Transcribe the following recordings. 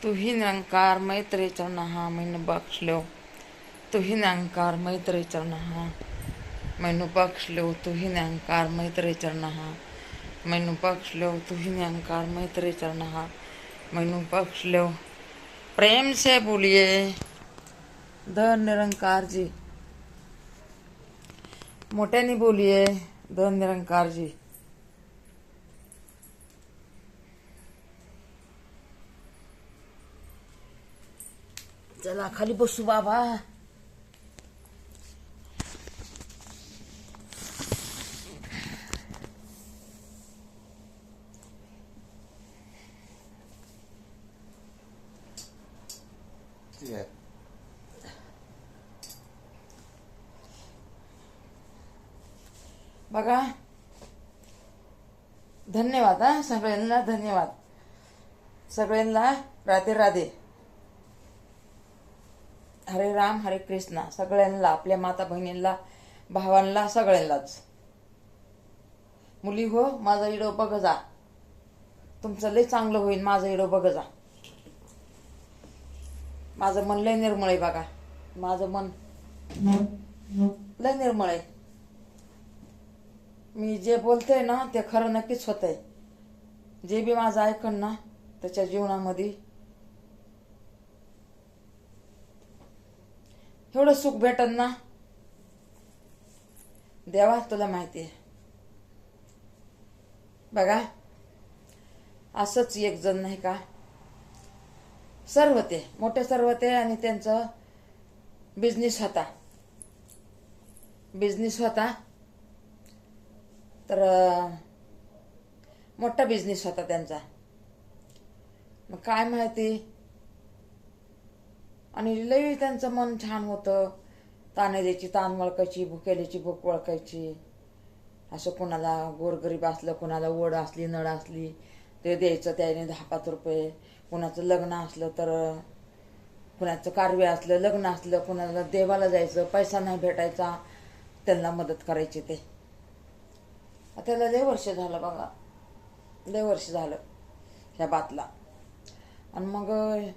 तुही निरंकार मैत्री चरणहा मैनू बख्श लो। तुही निरंकार मैत्री चरणहा मैनू बख्श लो। तुही निरंकार मैत्री चरणहा मैनू बख्श लो। तुही निरंकार मैत्री चरणहा मैनू बख्श लो। प्रेम से बोलिए द निरंकार जी। मोठ्याने बोलिए द निरंकार जी। चला खाली बसू बाबा। बघा, धन्यवाद हा सगळ्यांना, धन्यवाद सगळ्यांना, राधे राधे, हरे राम हरे कृष्णा सगळ्यांना, आपल्या माता बहिणींना, भावांना, सगळ्यांनाच। मुली हो, माझा व्हिडिओ बघ जा, तुमचं लय चांगलं होईल। माझा व्हिडिओ बघ जा, माझं मन लय निर्मळ आहे बघा, माझं मन लय निर्मळ आहे। मी जे बोलते ना ते खरं नक्कीच होत आहे। जे बी माझं ऐकन ना त्याच्या जीवनामध्ये एवढं सुख भेटन ना, देवा तुला माहिती आहे। बघा, असंच एक जण नाही का, सर होते, मोठे सर होते आणि त्यांचं बिझनेस होता, तर मोठा बिझनेस होता त्यांचा। मग काय माहिती, आणि लई त्यांचं मन छान होतं। ताणेल्याची ताण वळखायची, भुकेल्याची भूक वळखायची। असं कोणाला गोरगरीब असलं, कोणाला ओढ असली, नळ असली ते द्यायचं त्याने 10-5 रुपये। कोणाचं लग्न असलं तर, कोणाचं कारवे असलं, लग्न असलं, कोणाला देवाला जायचं, पैसा नाही भेटायचा, त्यांना मदत करायची ते। त्याला लय वर्ष झालं बघा, लय वर्ष झालं ह्या बातला। आणि मग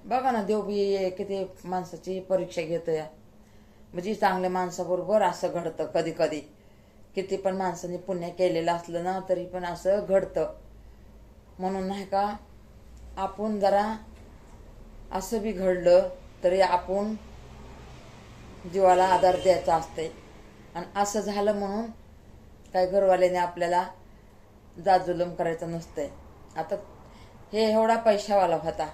बघा ना, देव बी किती माणसाची परीक्षा घेतोय। म्हणजे चांगल्या माणसाबरोबर असं घडतं कधी कधी। किती पण माणसाने पुण्य केलेलं असलं ना तरी पण असं घडतं। म्हणून नाही का, आपण जरा असं बी घडलं तरी आपण जीवाला आधार द्यायचा असते। आणि असं झालं म्हणून काय घरवाल्याने आपल्याला जाजुलम करायचं नसतंय। आता हे एवढा पैशावाला होता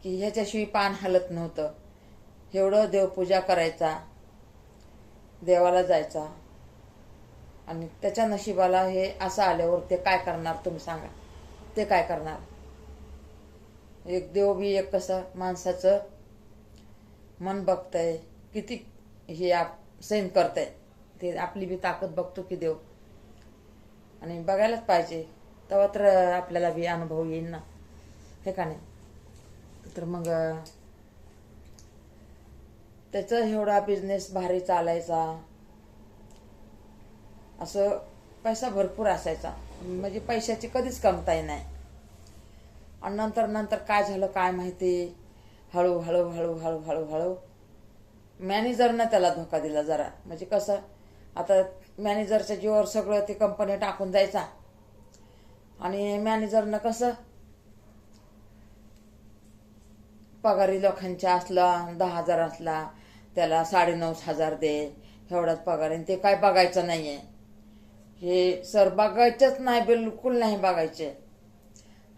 की ह्याच्याशिवाय पान हलत नव्हतं। एवढं देवपूजा करायचा, देवाला जायचा, आणि त्याच्या नशिबाला हे असं आल्यावर ते काय करणार तुम्ही सांगा? ते काय करणार? एक देव बी एक कसं माणसाचं मन बघतंय, किती हे सहन करतंय, ते आपली बी ताकद बघतो की देव। आणि बघायलाच पाहिजे, तेव्हा तर आपल्याला बी अनुभव येईल ना, हे का नाही? तर मग त्याचा एवढा बिझनेस भारी चालायचा, असं पैसा भरपूर असायचा, म्हणजे पैशाची कधीच कमताई नाही। आणि नंतर काय झालं काय माहिती, हळू मॅनेजरनं त्याला धोका दिला जरा। म्हणजे कसं, आता मॅनेजरच्या जीवावर सगळं ते कंपनी टाकून जायचा, आणि मॅनेजरनं कसं पगारी लोकांच्या असला 10,000 असला त्याला 9,500 दे, एवढाच पगार। आणि ते काय बघायचं नाहीये, हे सर बघायचंच नाही, बिलकुल नाही बघायचे।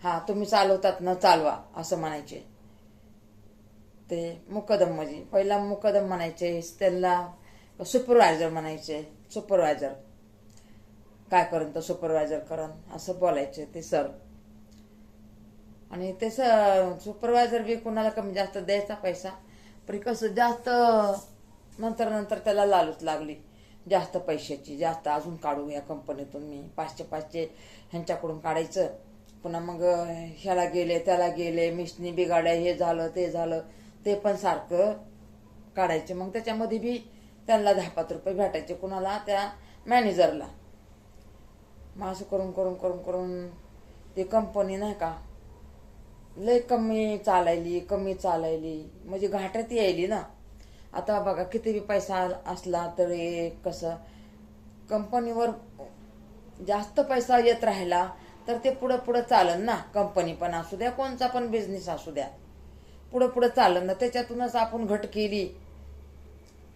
हा, तुम्ही चालवतात ना, चालवा असं म्हणायचे ते। मुकदम म्हणजे पहिला मुकदम म्हणायचे त्यांना, सुपरवायझर म्हणायचे। सुपरवायझर काय करण तर सुपरवायझर करण असं बोलायचे ते सर। आणि ते सुपरवायझर बी कोणाला कमी जास्त द्यायचा पैसा, पण कसं जास्त नंतर त्याला लालूच लागली जास्त पैशाची, जास्त अजून काढू या कंपनीतून मी 500 ह्यांच्याकडून काढायचं। पुन्हा मग ह्याला गेले त्याला गेले, मिशनी बिघाड्या, हे झालं ते झालं, ते पण सारखं काढायचे। मग त्याच्यामध्ये बी त्यांना 10-5 रुपये भेटायचे, कुणाला? त्या मॅनेजरला। मग असं करून ते कंपनी नाही का लय कमी चालायली म्हणजे घाटात यायली ना. आता बघा किती बी पैसा असला तरी कसं कंपनीवर जास्त पैसा येत राहिला तर ते पुढं पुढं चालन ना. कंपनी पण असू द्या, कोणचा पण बिझनेस असू द्या, पुढं पुढं चालन ना. त्याच्यातूनच आपण घट केली.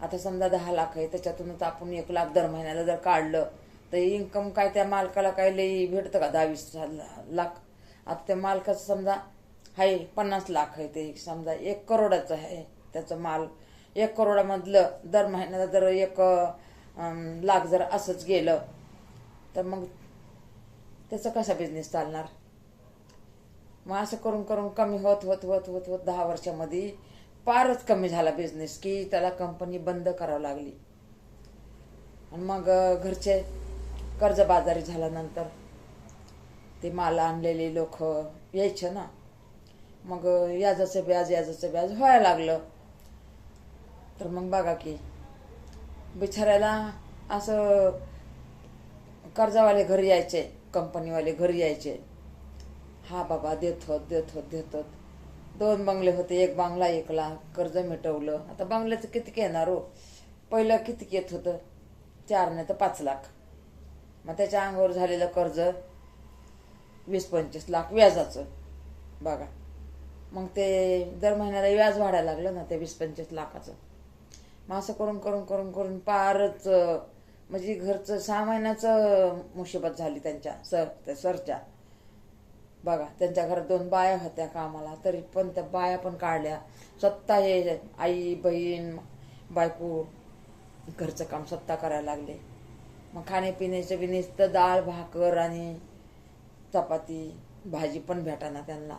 आता समजा 10 लाख आहे, त्याच्यातूनच आपण 1 लाख दर महिन्याला जर काढलं तर इन्कम काय त्या मालकाला काय लई भेटतं का? 10-20 लाख. आता त्या मालकाचं समजा आहे 50 लाख आहे, ते समजा 1 करोडाचं आहे त्याचं माल. 1 करोडामधलं दर महिन्याला जर 1 लाख जर असंच गेलं तर मग त्याचा कसा बिझनेस चालणार? मग असं करून करून कमी होत होत होत होत होत 10 वर्षामध्ये फारच कमी झाला बिझनेस की त्याला कंपनी बंद करावी लागली. आणि मग घरचे कर्जबाजारी झाल्यानंतर ते माल आणलेले लोक यायचे ना. मग याजाचं व्याज व्हायला लागलं. तर मग बघा की बिचाऱ्याला असं कर्जावाले घरी यायचे, कंपनीवाले घरी यायचे. हा बाबा देत होत. 2 बंगले होते, 1 बंगला 1 लाख कर्ज मिटवलं. आता बंगल्याचं किती येणार हो? पहिलं किती येत होतं? 4 नाही तर 5 लाख. मग त्याच्या अंगावर झालेलं कर्ज 20-25 लाख व्याजाचं. बघा मग ते दर महिन्याला व्याज वाढायला लागलं ना ते 20-25 लाखाचं. मग असं करून करून करून करून फारच म्हणजे घरचं 6 महिन्याचं मुसीबत झाली त्यांच्या सरच्या. बघा त्यांच्या घरात 2 बाया होत्या कामाला, तरी पण त्या बाया पण काढल्या. स्वतः हे आई बहीण बायको घरचं काम स्वतः करायला लागले. मग खाण्यापिण्याचं बी नुसतं डाळ भाकर आणि चपाती भाजी पण भेटाना त्यांना.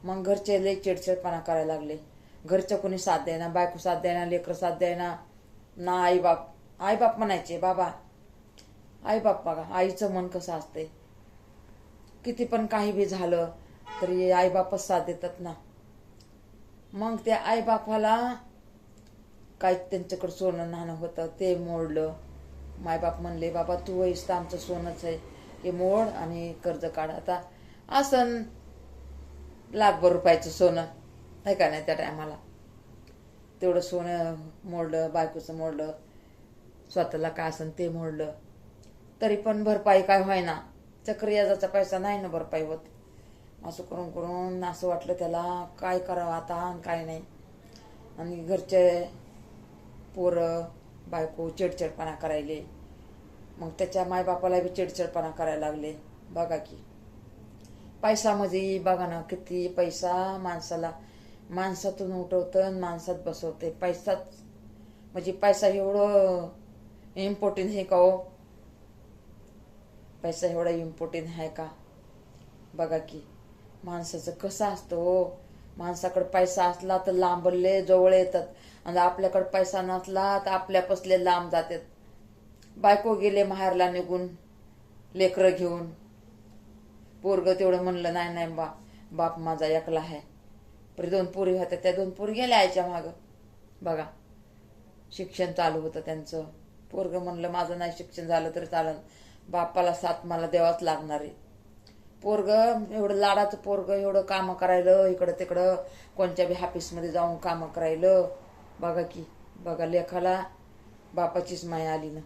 मग घरचे लई चिडचिडपणा करायला लागले. घरचं कोणी साथ द्यायना, बायको साथ द्यायना, लेकरं साथ द्यायना ना. आईबाप म्हणायचे बाबा. आईबाप बघा आईचं मन कसं असतंय, किती पण काही बी झालं तरी आईबापच साथ देतात ना. मग त्या आईबापाला काय त्यांच्याकडे सोनं नाणं होतं ते मोडलं. मायबाप म्हणले बाबा तू तर आमचं सोनंच आहे, हे मोड आणि कर्ज काढ. आता असं लाखभर रुपयाचं सोनं आहे का नाही त्या टायमाला, तेवढं सोनं मोडलं, बायकोचं मोडलं, स्वतःला काय असन ते मोडलं. तरी पण भरपाई काय व्हायना. चक्रव्याजाचा पैसा नाही ना भरपाई होत. असं करून करून असं वाटलं त्याला काय करावं आता आणि काय नाही. आणि घरचे पोरं बायको चिडचिडपणा करायले. मग त्याच्या मायबापाला बी चिडचिडपणा करायला लागले. बघा की पैशामध्ये बघा ना किती पैसा माणसातून उठवतं आणि माणसात बसवते. पैसाच म्हणजे पैसा एवढं इम्पॉर्टंट आहे का हो? पैसा एवढा इम्पॉर्टंट आहे का? बघा की माणसाचं कसं असतं हो. माणसाकडे पैसा असला तर लांबले जवळ येतात, आणि आपल्याकडे पैसा नसला तर आपल्यापासले लांब जातात. बायको गेले माहेरला निघून लेकरं घेऊन. पोरग तेवढं म्हणलं नाही नाही बाप माझा एकला आहे. पण 2 पोरी होत्या, त्या 2 पोरी गेल्या आईच्या मागं. बघा शिक्षण चालू होतं त्यांचं. पोरग म्हणलं माझं नाही शिक्षण झालं तरी चालन, बापाला साथ मला द्यावाच लागणार आहे. पोरग एवढं लाडाचं पोरग एवढं कामं करायलं, इकडं तिकडं कोणत्या बी ऑफिसमध्ये जाऊन कामं करायलं. बघा की बघा लेखाला बापाचीच माया आली ना.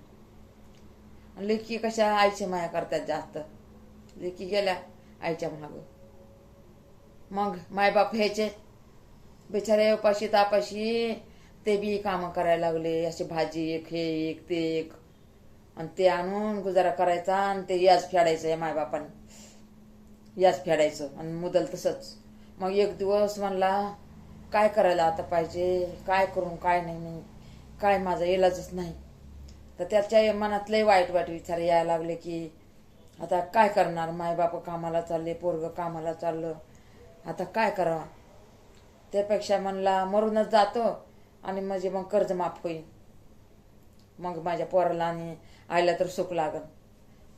लेकी कशा आईची माया करतात जास्त. लेकी गेल्या आईच्या मागं. मग मायबाप ह्याचे बिचारे उपाशी तापाशी ते बी कामं करायला लागले. अशी भाजी एक हे एक ते एक, आणि ते आणून गुजारा करायचा आणि ते याज फेडायचं. या मायबापाने याज फेडायचं आणि मुदल तसंच. मग एक दिवस म्हणला काय करायला आता पाहिजे, काय करून काय नाही काय माझा इलाजच नाही. तर त्याच्या मनात लय वाईट विचार यायला लागले की आता काय करणार. मायबाप कामाला चालले, पोरग कामाला चाललं, आता काय करावं. त्यापेक्षा म्हणला मरूनच जातो आणि म्हणजे मग कर्ज माफ होईल. मग माझ्या पोराला आणि आईला तर सुख लागल.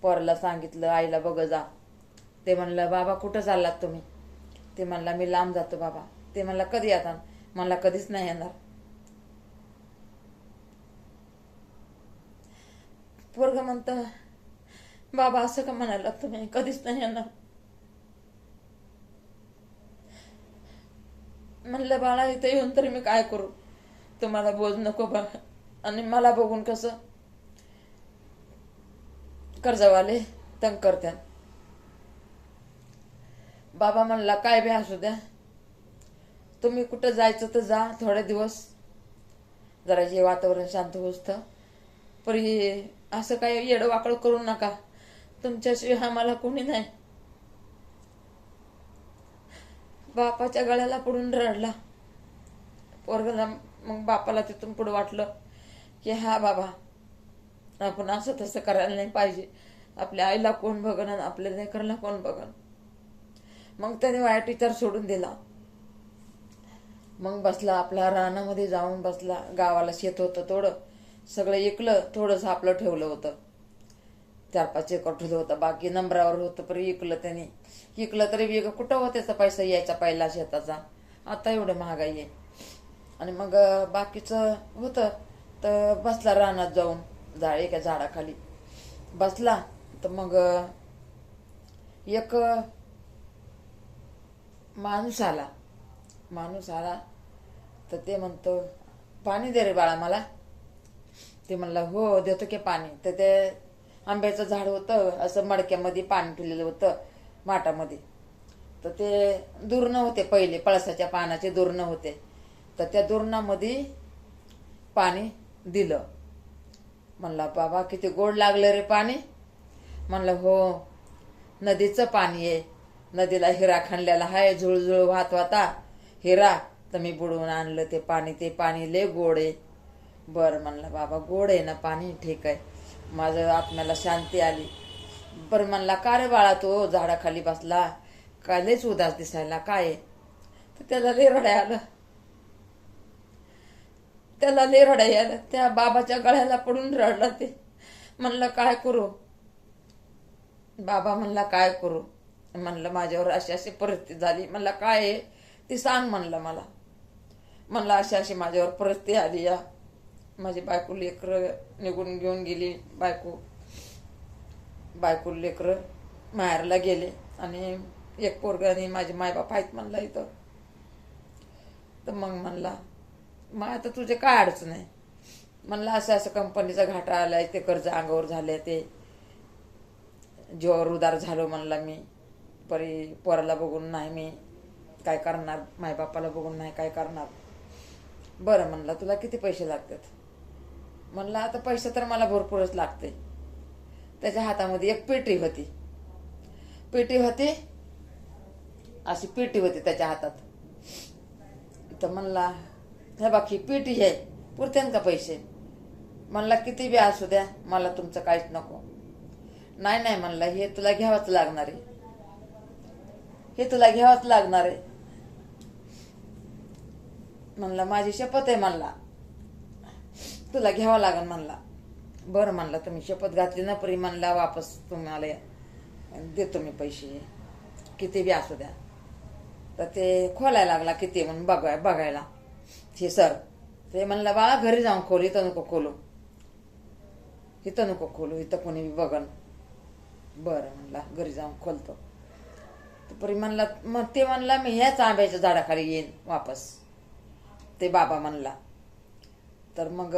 पोराला सांगितलं आईला बघ जा. ते म्हणलं बाबा कुठं चाललात तुम्ही? ते म्हणला मी लांब जातो बाबा. ते म्हणला कधी येतात? म्हणला कधीच नाही येणार. पोरग म्हणतं बाबा असं का म्हणाला तुम्ही, कधीच नाही येणार. म्हणलं बाळा इथं येऊन तरी मी काय करू, तुम्हाला बोज नको बा. आणि मला बघून कसं कर्जवाले तंग करतात. बाबा म्हणला काय बी असू द्या, तुम्ही कुठं जायचं तर जा थोडे दिवस, जरा हे वातावरण शांत होतं. पण असं काही येडवाकड करू नका, तुमच्याशिवाय आम्हाला कोणी नाही. बापाच्या गळ्याला पडून रडला पोरगाला. मग बापाला तिथून पुढे वाटलं की हा बाबा, आपण असं तसं करायला नाही पाहिजे. आपल्या आईला कोण बघन आणि आपल्या लेकराला कोण बघन. मग त्याने वाईट विचार सोडून दिला. मग बसला आपला रानामध्ये जाऊन बसला. गावाला शेत होतं थोडं, सगळं ऐकलं, थोडंसं आपलं ठेवलं होतं. 4-5 एकर ठेवलं होतं, बाकी नंबरावर होतं. पण ऐकलं त्याने. ऐकलं तरी वेगळं कुठं हो त्याचा पैसा यायचा पहिला शेताचा. आता एवढं महागाई आहे. आणि मग बाकीचं होतं तर बसला रानात जाऊन एका झाडाखाली बसला. तर मग एक माणूस आला तर ते म्हणतो पाणी दे रे बाळा मला. ते म्हणला हो देतो की पाणी. तर ते आंब्याचं झाड होतं, असं मडक्यामध्ये पाणी ठेवलेलं होतं माठामध्ये. तर ते दुरणं होते पहिले, पळसाच्या पानाचे दुरणं होते. तर त्या दुरणामध्ये पाणी दिलं. म्हणला बाबा किती गोड लागलं रे पाणी. म्हणलं हो नदीचं पाणी आहे, नदीला हिरा खणलेला आहे, झुळझुळ वाहत होता हिरा, तर मी बुडवून आणलं ते पाणी. ते पाणी लय गोड आहे. बरं म्हणलं बाबा गोड आहे ना पाणी, ठीक आहे. माझं आत्म्याला शांती आली. बरं म्हणला का रे बाळा तो झाडाखाली बसला, काय लयच उदास दिसायला, काय आहे. तर त्याला लय रडाय आलं. त्या बाबाच्या गळ्याला पडून रडला ते. म्हणलं काय करू बाबा, म्हणला काय करू. म्हणलं माझ्यावर अशी अशी परिस्थिती झाली. म्हणला काय आहे ती सांग म्हणलं मला. म्हणलं अशी अशी माझ्यावर परिस्थिती आली. या माझी बायको लेकरं निघून घेऊन गेली. बायको लेकरं माहेरला गेले आणि एक पोरगं आणि माझे मायबाप आहेत म्हणला इथं. तर मग म्हणला मग आता तुझे काय अडचण आहे. म्हणलं असं असं कंपनीचा घाटा आलाय, ते कर्ज अंगावर झाले, ते जीवावर उदार झालो म्हणला मी. परी पोराला बघून नाही मी काय करणार, मायबापाला बघून नाही काय करणार. बरं म्हणला तुला किती पैसे लागतात. म्हणलं आता पैसे तर मला भरपूरच लागते. त्याच्या हातामध्ये एक पेटी होती अशी पेटी होती त्याच्या हातात. तर म्हणला हे बाकी पेटी आहे, पुरत्यान का पैसे. म्हणला किती बी असू द्या, मला तुमचं काहीच नको. नाही म्हणला हे तुला घ्यावंच लागणार आहे, म्हणला माझी शपथ आहे म्हणला, तुला घ्यावं लागेल म्हणला. बरं म्हणला तुम्ही शपथ घातली ना परी, म्हणला वापस तुम्हाला देतो मी पैसे किती बी असू द्या. तर ते खोलायला लागला किती म्हणून बघायला हे सर. ते म्हणला बाळा घरी जाऊन खोल, इथं नको खोलू, इथं कोणी बी बघन. बरं म्हणला घरी जाऊन खोलतो. तर परी म्हणला मग ते म्हणला मी ह्याच आंब्याच्या झाडाखाली येईन वापस, ते बाबा म्हणला. तर मग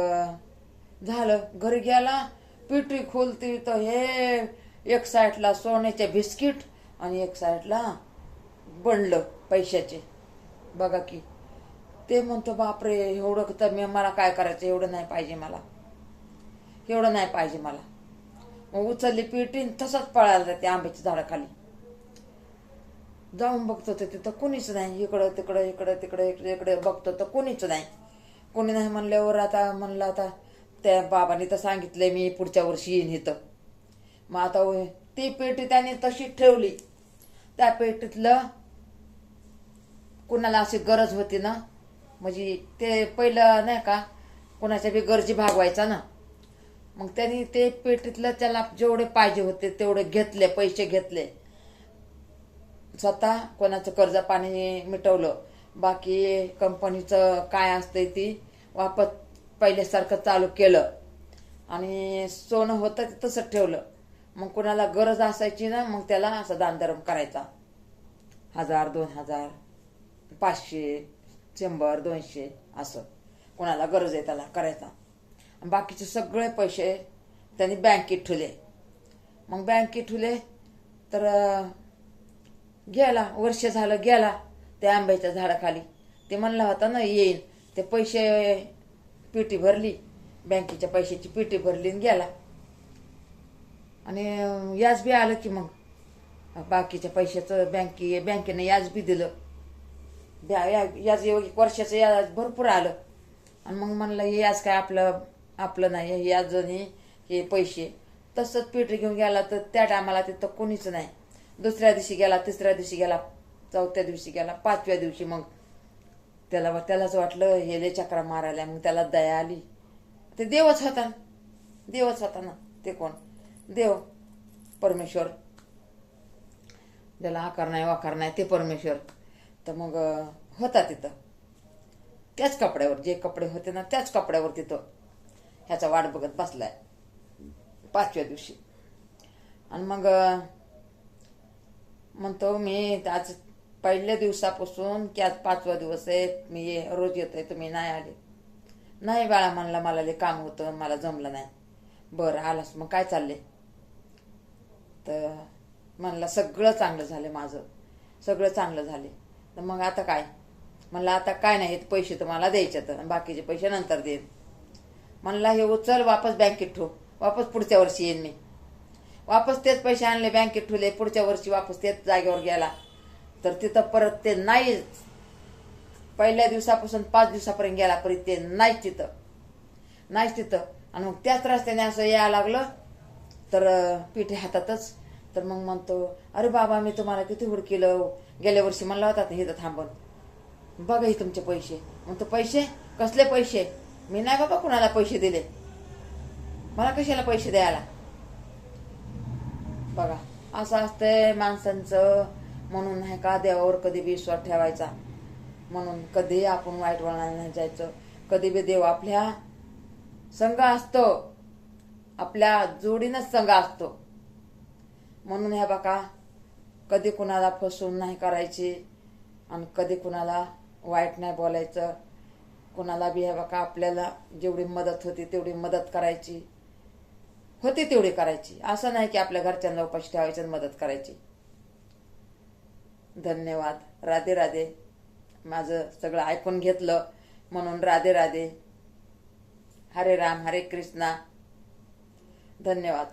झालं, घरी गेला, पिटी खोलती तर हे एक साईडला सोन्याचे बिस्किट आणि एक साईडला बंडल पैशाचे. बघा की ते म्हणतो बापरे एवढं तर मला काय करायचं, एवढं नाही पाहिजे मला. मग उचलली पेटी तसाच पळायला त्या आंब्याच्या झाडाखाली जाऊन बघतो तर तिथं कोणीच नाही. इकडे बघतो तर कोणीच नाही. कोणी नाही म्हणल्यावर आता म्हणलं आता त्या बाबांनी तर सांगितलंय मी पुढच्या वर्षी येईन इथं. मग आता ती पेटी त्याने तशी ठेवली. त्या पेटीतलं कुणाला अशी गरज होती ना, म्हणजे ते पहिलं नाही का कोणाच्या बी गरजी भागवायचा ना, मग त्यांनी ते पेटीतलं त्याला जेवढे पाहिजे होते तेवढे घेतले, पैसे घेतले. स्वतः कोणाचं कर्ज पाणी मिटवलं. बाकी कंपनीचं काय असतंय ती वापस पहिल्यासारखं चालू केलं. आणि सोनं होतं ते तसंच ठेवलं. मग कोणाला गरज असायची ना, मग त्याला असं दानधर्म करायचा. 1000, 2000, 500, 100 200 असं कोणाला गरज आहे त्याला करायचा. बाकीचे सगळे पैसे त्यांनी बँकेत ठेवले. मग बँकेत ठेवले तर गेला, वर्ष झालं गेला त्या आंब्याच्या झाडाखाली. ते म्हणला होता ना येईन, ते पैसे पेटी भरली, बँकेच्या पैशाची पेटी भरली आणि गेला. आणि याज बी आलं की मग बाकीच्या पैशाचं बँकेने याज बी दिलं. याज 1 वर्षाचं याज भरपूर आलं. आणि मग म्हणलं हे याज काय आपलं नाही, हे याज आणि हे पैसे. तसंच पेटी घेऊन गेला तर त्या टायमाला तिथं कोणीच नाही. दुसऱ्या दिवशी गेला, तिसऱ्या दिवशी गेला, चौथ्या दिवशी गेला, 5व्या दिवशी मग त्यालाच वाटलं हे लय चक्रा मारायला. मग त्याला दया आली. ते देवच होता ना. ते कोण? देव, परमेश्वर. ज्याला आकार नाही वाकार नाही ते परमेश्वर. तर मग होता तिथं त्याच कपड्यावर, जे कपडे होते ना त्याच कपड्यावर तिथं ह्याचा वाट बघत बसलाय 5व्या दिवशी. आणि मग म्हणतो मी आज पहिल्या दिवसापासून की आज 5वा दिवस आहे, मी रोज येतोय, तुम्ही नाही आले. नाही बाळा म्हणला, मला लय काम होतं, मला जमलं नाही. बरं आलास, मग काय चालले? तर म्हणला सगळं चांगलं झालं, माझं सगळं चांगलं झाले. तर मग आता काय? म्हणलं आता काय नाही, पैसे तुम्हाला द्यायचे तर बाकीचे पैसे नंतर देईन. म्हणला हे उचल, वापस बँकेत ठेव, वापस पुढच्या वर्षी येईन मी. वापस तेच पैसे आणले, बँकेत ठेवले. पुढच्या वर्षी वापस तेच जागेवर गेला. तर तिथं परत ते नाहीच. पहिल्या दिवसापासून 5 दिवसापर्यंत गेला परत ते नाहीच तिथं. आणि मग त्याच रस्त्याने असं यायला लागलं तर पिठे हातातच. तर मग म्हणतो, अरे बाबा मी तुम्हाला किती हुडकिलं, गेल्या वर्षी म्हणला होता ना इथं थांबून, बघा ही तुमचे पैसे. म्हणतो पैसे? कसले पैसे? मी नाही बाबा कुणाला पैसे दिले, मला कशाला पैसे द्यायला. बघा असं असतंय माणसांचं. म्हणून नाही का देवावर कधी बी विश्वास ठेवायचा. म्हणून कधी आपण वाईट वळणाला नाही जायचं. कधी बी देव आपल्या संग असतो, आपल्या जोडीनंच संग असतो. म्हणून ह्या बघा कधी कुणाला फसवून नाही करायची आणि कधी कुणाला वाईट नाही बोलायचं. कुणाला बी ह्या बघा आपल्याला जेवढी मदत होती तेवढी मदत करायची, होती तेवढी करायची. असं नाही की आपल्या घरच्यांना उपाशी ठेवायची आणि मदत करायची. धन्यवाद. राधे राधे. माझं सगळं ऐकून घेतलं म्हणून राधे राधे. हरे राम हरे कृष्णा. धन्यवाद.